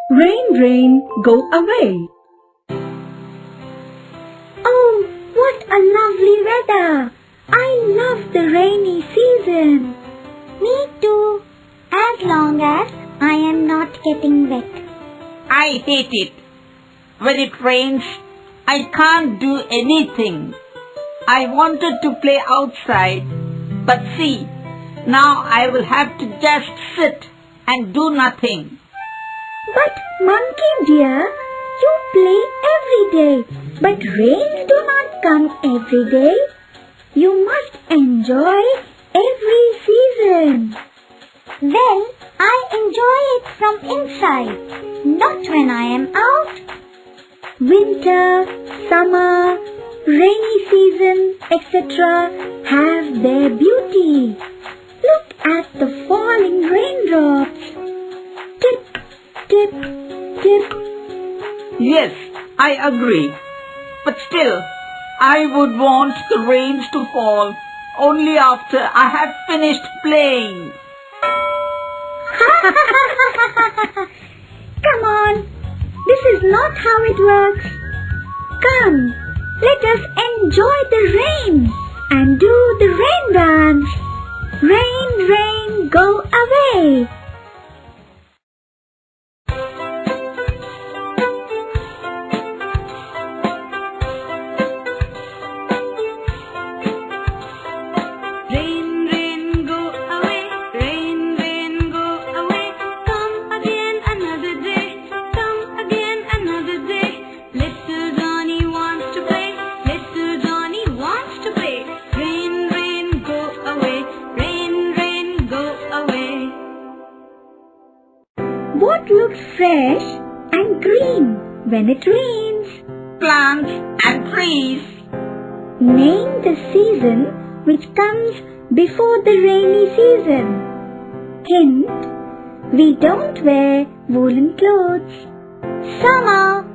Rain, rain, go away. Oh, what a lovely weather! I love the rainy season. Me too, as long as I am not getting wet. I hate it. When it rains, I can't do anything. I wanted to play outside, but see, now I will have to just sit and do nothing. But monkey dear, you play every day, but rains do not come every day. You must enjoy every season. Well, I enjoy it from inside, not when I am out. Winter, summer, rainy season, etc. have their beauty. Look at the falling raindrops. Tip, tip, tip. Yes, I agree. But still, I would want the rains to fall only after I have finished playing. Come on, this is not how it works. Come, let us enjoy the rain and do the rain dance. Rain, rain, go away. Rain, rain, go away. Rain, rain, go away. Come again another day. Come again another day. Little Johnny wants to play. Little Johnny wants to play. Rain, rain, go away. Rain, rain, go away. What looks fresh and green when it rains? Plants and trees. Name the season which comes before the rainy season. Hint, we don't wear woolen clothes. Summer.